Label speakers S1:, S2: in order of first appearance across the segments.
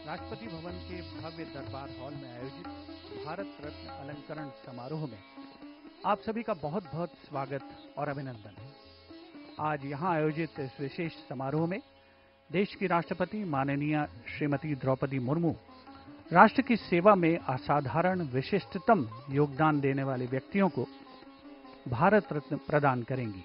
S1: राष्ट्रपति भवन के भव्य दरबार हॉल में आयोजित भारत रत्न अलंकरण समारोह में आप सभी का बहुत बहुत स्वागत और अभिनंदन। आज यहां आयोजित इस विशेष समारोह में देश की राष्ट्रपति माननीय श्रीमती द्रौपदी मुर्मू राष्ट्र की सेवा में असाधारण विशिष्टतम योगदान देने वाले व्यक्तियों को भारत रत्न प्रदान करेंगी।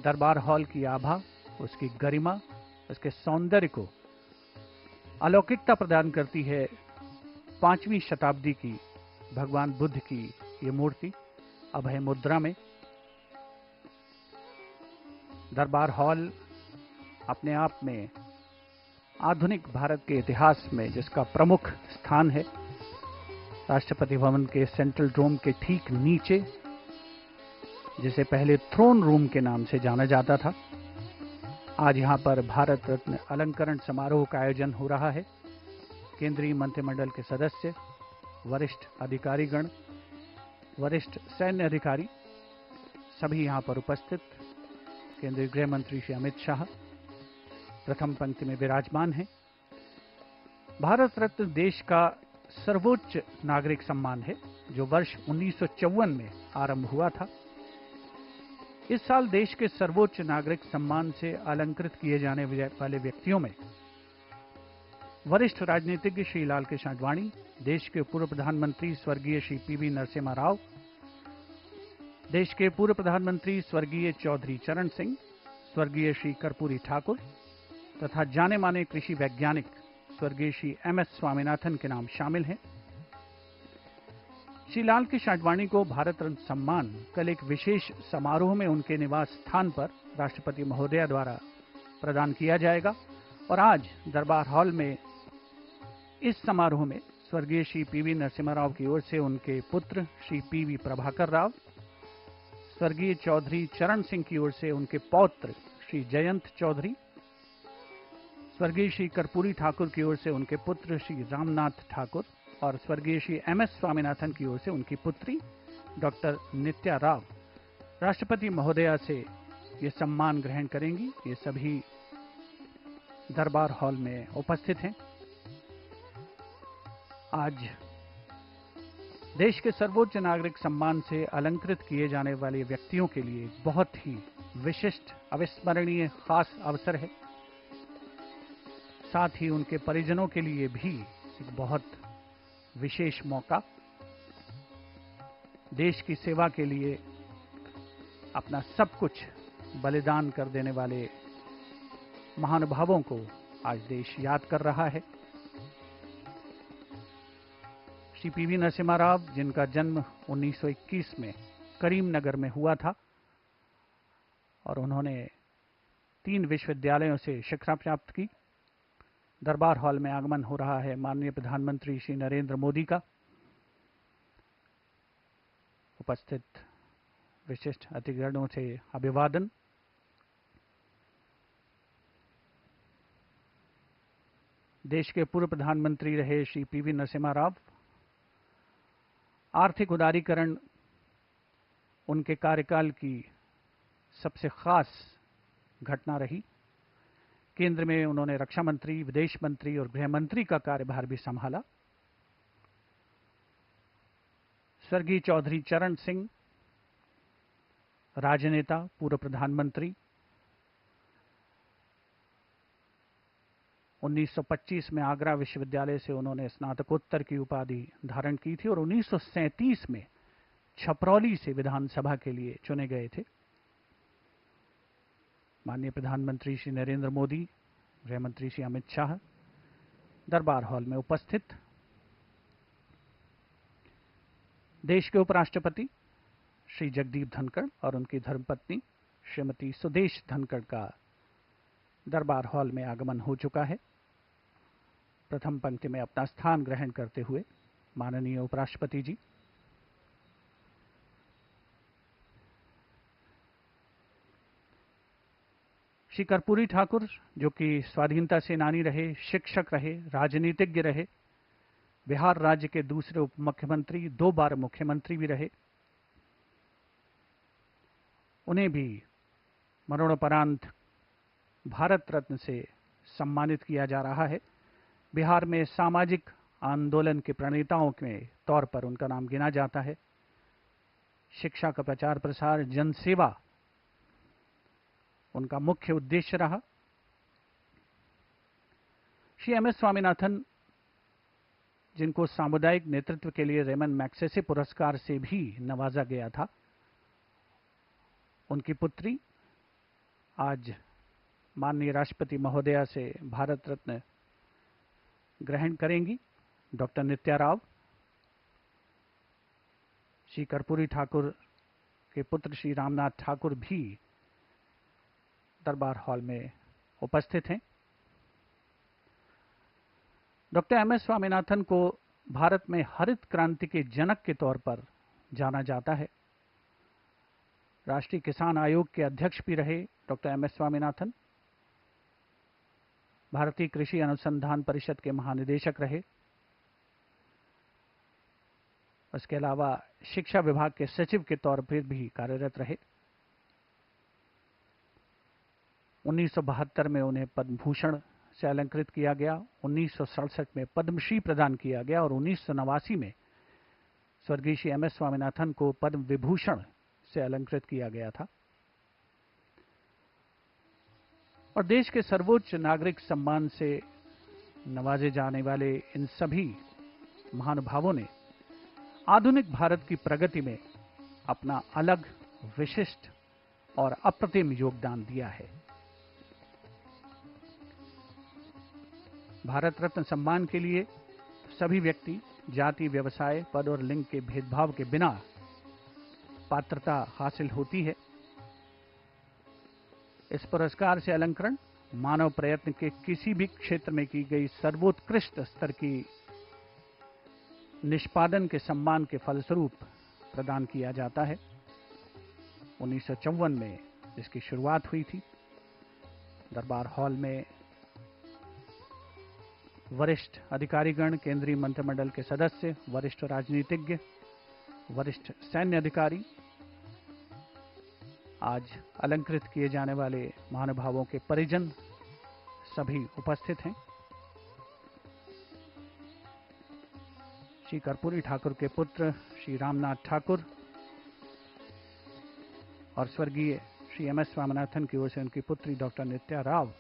S1: दरबार हॉल की आभा, उसकी गरिमा, उसके सौंदर्य को अलौकिकता प्रदान करती है 5वीं शताब्दी की भगवान बुद्ध की ये मूर्ति अभय मुद्रा में। दरबार हॉल अपने आप में आधुनिक भारत के इतिहास में जिसका प्रमुख स्थान है, राष्ट्रपति भवन के सेंट्रल डोम के ठीक नीचे, जिसे पहले थ्रोन रूम के नाम से जाना जाता था, आज यहां पर भारत रत्न अलंकरण समारोह का आयोजन हो रहा है। केंद्रीय मंत्रिमंडल के सदस्य, वरिष्ठ अधिकारीगण, वरिष्ठ सैन्य अधिकारी सभी यहां पर उपस्थित। केंद्रीय गृह मंत्री श्री अमित शाह प्रथम पंक्ति में विराजमान हैं। भारत रत्न देश का सर्वोच्च नागरिक सम्मान है जो वर्ष 1954 में आरंभ हुआ था। इस साल देश के सर्वोच्च नागरिक सम्मान से अलंकृत किए जाने वाले व्यक्तियों में वरिष्ठ राजनीतिज्ञ श्री लाल कृष्ण आडवाणी, देश के पूर्व प्रधानमंत्री स्वर्गीय श्री पीवी नरसिम्हा राव, देश के पूर्व प्रधानमंत्री स्वर्गीय चौधरी चरण सिंह, स्वर्गीय श्री कर्पूरी ठाकुर तथा जाने माने कृषि वैज्ञानिक स्वर्गीय श्री एम.एस. स्वामीनाथन के नाम शामिल हैं। श्री लाल कृष्ण आडवाणी को भारत रत्न सम्मान कल एक विशेष समारोह में उनके निवास स्थान पर राष्ट्रपति महोदया द्वारा प्रदान किया जाएगा और आज दरबार हॉल में इस समारोह में स्वर्गीय श्री पीवी नरसिम्हा राव की ओर से उनके पुत्र श्री पीवी प्रभाकर राव, स्वर्गीय चौधरी चरण सिंह की ओर से उनके पौत्र श्री जयंत चौधरी, स्वर्गीय श्री कर्पूरी ठाकुर की ओर से उनके पुत्र श्री रामनाथ ठाकुर और स्वर्गीय श्री एम.एस. स्वामीनाथन की ओर से उनकी पुत्री डॉक्टर नित्या राव राष्ट्रपति महोदया से ये सम्मान ग्रहण करेंगी। ये सभी दरबार हॉल में उपस्थित हैं। आज देश के सर्वोच्च नागरिक सम्मान से अलंकृत किए जाने वाले व्यक्तियों के लिए बहुत ही विशिष्ट, अविस्मरणीय, खास अवसर है। साथ ही उनके परिजनों के लिए भी एक बहुत विशेष मौका। देश की सेवा के लिए अपना सब कुछ बलिदान कर देने वाले महानुभावों को आज देश याद कर रहा है। श्री पीवी नरसिम्हा राव, जिनका जन्म 1921 में करीमनगर में हुआ था और उन्होंने 3 विश्वविद्यालयों से शिक्षा प्राप्त की। दरबार हॉल में आगमन हो रहा है माननीय प्रधानमंत्री श्री नरेंद्र मोदी का। उपस्थित विशिष्ट अतिथिगणों से अभिवादन। देश के पूर्व प्रधानमंत्री रहे श्री पीवी नरसिम्हा राव, आर्थिक उदारीकरण उनके कार्यकाल की सबसे खास घटना रही। केंद्र में उन्होंने रक्षा मंत्री, विदेश मंत्री और गृह मंत्री का कार्यभार भी संभाला। स्वर्गीय चौधरी चरण सिंह, राजनेता, पूर्व प्रधानमंत्री, 1925 में आगरा विश्वविद्यालय से उन्होंने स्नातकोत्तर की उपाधि धारण की थी और 1937 में छपरौली से विधानसभा के लिए चुने गए थे। माननीय प्रधानमंत्री श्री नरेंद्र मोदी, गृह मंत्री श्री अमित शाह दरबार हॉल में उपस्थित। देश के उपराष्ट्रपति श्री जगदीप धनखड़ और उनकी धर्मपत्नी श्रीमती सुदेश धनखड़ का दरबार हॉल में आगमन हो चुका है। प्रथम पंक्ति में अपना स्थान ग्रहण करते हुए माननीय उपराष्ट्रपति जी श्री कर्पूरी ठाकुर, जो कि स्वाधीनता सेनानी रहे, शिक्षक रहे, राजनीतिज्ञ रहे, बिहार राज्य के दूसरे उप मुख्यमंत्री, 2 बार मुख्यमंत्री भी रहे, उन्हें भी मरणोपरांत भारत रत्न से सम्मानित किया जा रहा है। बिहार में सामाजिक आंदोलन के प्रणेताओं के तौर पर उनका नाम गिना जाता है। शिक्षा का प्रचार प्रसार, जनसेवा उनका मुख्य उद्देश्य रहा। श्री एम एस स्वामीनाथन, जिनको सामुदायिक नेतृत्व के लिए रेमन मैग्सेसे पुरस्कार से भी नवाजा गया था, उनकी पुत्री आज माननीय राष्ट्रपति महोदया से भारत रत्न ग्रहण करेंगी। डॉक्टर नित्या राव। श्री कर्पूरी ठाकुर के पुत्र श्री रामनाथ ठाकुर भी दरबार हॉल में उपस्थित हैं। डॉक्टर एम एस स्वामीनाथन को भारत में हरित क्रांति के जनक के तौर पर जाना जाता है। राष्ट्रीय किसान आयोग के अध्यक्ष भी रहे डॉक्टर एम एस स्वामीनाथन। भारतीय कृषि अनुसंधान परिषद के महानिदेशक रहे। उसके अलावा शिक्षा विभाग के सचिव के तौर पर भी कार्यरत रहे। 1972 में उन्हें पद्म भूषण से अलंकृत किया गया, 1967 में पद्मश्री प्रदान किया गया और 1989 में स्वर्गीय श्री एम एस स्वामीनाथन को पद्म विभूषण से अलंकृत किया गया था। और देश के सर्वोच्च नागरिक सम्मान से नवाजे जाने वाले इन सभी महानुभावों ने आधुनिक भारत की प्रगति में अपना अलग, विशिष्ट और अप्रतिम योगदान दिया है। भारत रत्न सम्मान के लिए सभी व्यक्ति जाति, व्यवसाय, पद और लिंग के भेदभाव के बिना पात्रता हासिल होती है। इस पुरस्कार से अलंकरण मानव प्रयत्न के किसी भी क्षेत्र में की गई सर्वोत्कृष्ट स्तर की निष्पादन के सम्मान के फलस्वरूप प्रदान किया जाता है। 1954 में इसकी शुरुआत हुई थी। दरबार हॉल में वरिष्ठ अधिकारीगण, केंद्रीय मंत्रिमंडल के सदस्य, वरिष्ठ राजनीतिज्ञ, वरिष्ठ सैन्य अधिकारी, आज अलंकृत किए जाने वाले महानुभावों के परिजन सभी उपस्थित हैं। श्री कर्पूरी ठाकुर के पुत्र श्री रामनाथ ठाकुर और स्वर्गीय श्री एम एस स्वामीनाथन की ओर से उनकी पुत्री डॉक्टर नित्या राव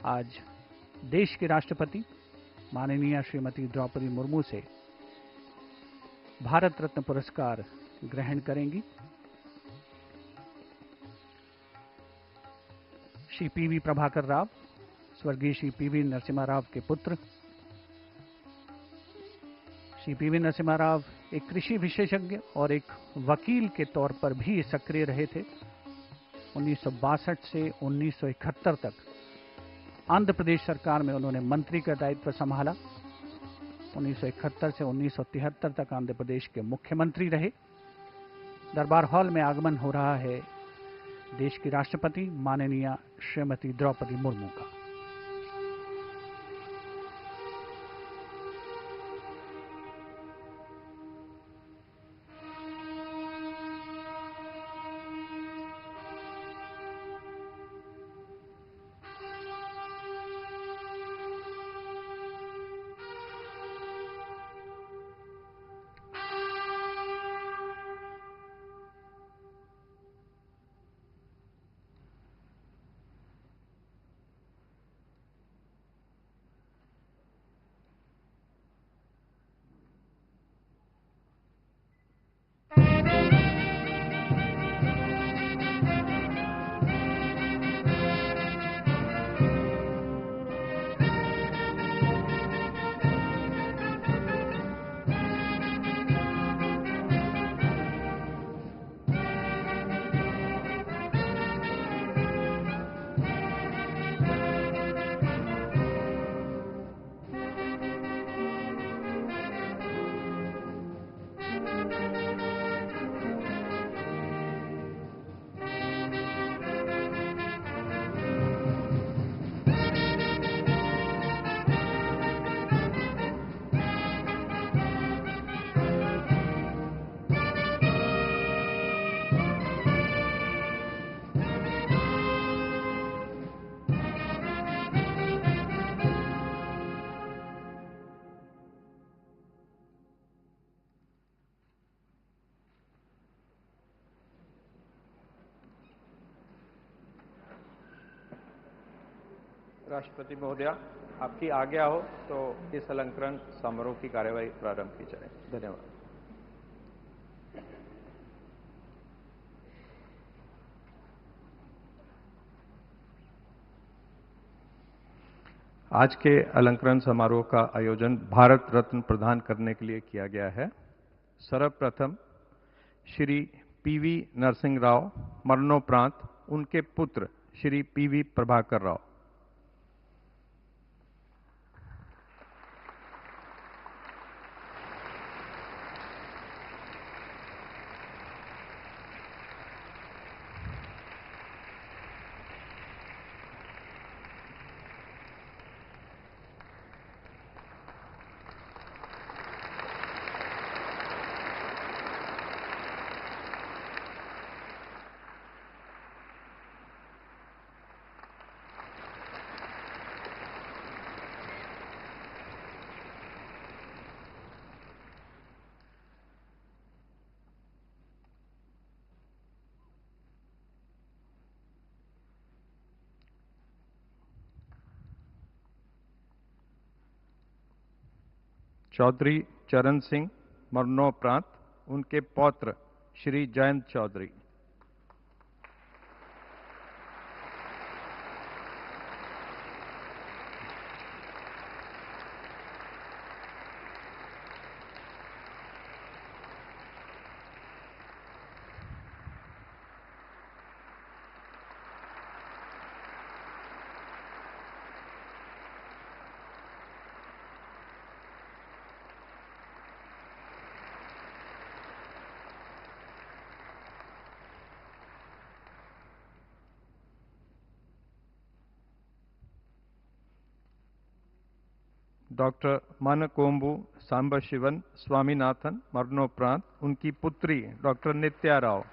S1: आज देश के राष्ट्रपति माननीय श्रीमती द्रौपदी मुर्मू से भारत रत्न पुरस्कार ग्रहण करेंगी। श्री पीवी प्रभाकर राव, स्वर्गीय श्री पीवी नरसिम्हा राव के पुत्र। श्री पीवी नरसिम्हा राव एक कृषि विशेषज्ञ और एक वकील के तौर पर भी सक्रिय रहे थे। 1962 से 1971 तक आंध्र प्रदेश सरकार में उन्होंने मंत्री का दायित्व संभाला। 1971 से 1973 तक आंध्र प्रदेश के मुख्यमंत्री रहे। दरबार हॉल में आगमन हो रहा है देश की राष्ट्रपति माननीय श्रीमती द्रौपदी मुर्मू का।
S2: राष्ट्रपति महोदया, आपकी आज्ञा हो तो इस अलंकरण समारोह की कार्यवाही प्रारंभ की जाए। धन्यवाद। आज के अलंकरण समारोह का आयोजन भारत रत्न प्रदान करने के लिए किया गया है। सर्वप्रथम श्री पीवी नरसिंह राव, मरणोपरांत उनके पुत्र श्री पीवी प्रभाकर राव। चौधरी चरण सिंह, मरणोपरांत उनके पौत्र श्री जयंत चौधरी। डॉक्टर मनकोम्बु सांबशिवन स्वामीनाथन, मरणोपरांत उनकी पुत्री डॉक्टर नित्या राव।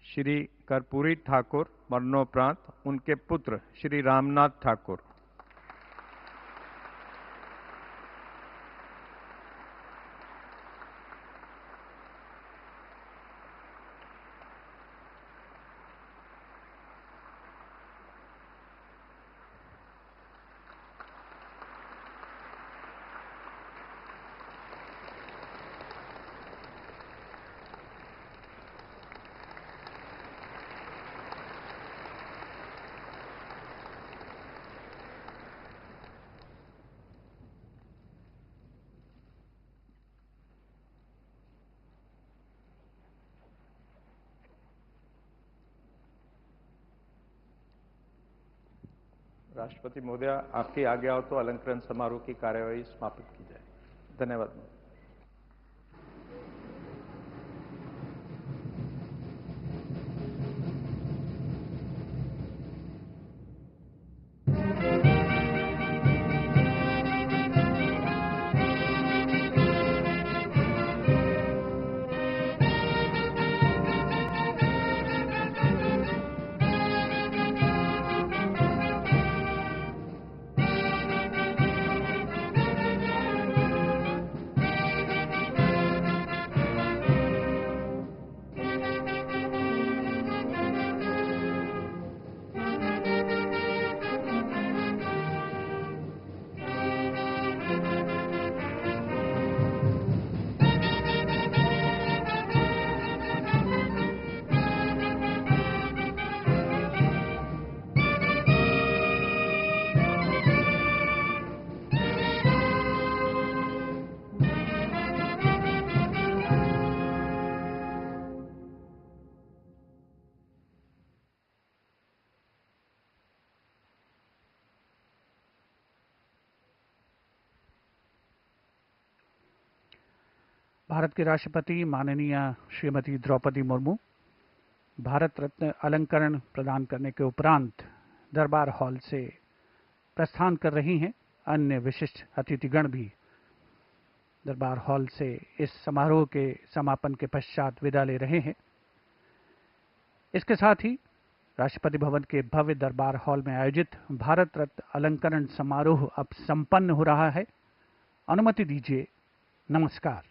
S2: श्री कर्पूरी ठाकुर, मरणोपरांत उनके पुत्र श्री रामनाथ ठाकुर। राष्ट्रपति महोदया, आपकी आज्ञा हो तो अलंकरण समारोह की कार्यवाही समाप्त की जाए। धन्यवाद।
S1: भारत के राष्ट्रपति माननीय श्रीमती द्रौपदी मुर्मू भारत रत्न अलंकरण प्रदान करने के उपरांत दरबार हॉल से प्रस्थान कर रही हैं। अन्य विशिष्ट अतिथिगण भी दरबार हॉल से इस समारोह के समापन के पश्चात विदा ले रहे हैं। इसके साथ ही राष्ट्रपति भवन के भव्य दरबार हॉल में आयोजित भारत रत्न अलंकरण समारोह अब संपन्न हो रहा है। अनुमति दीजिए। नमस्कार।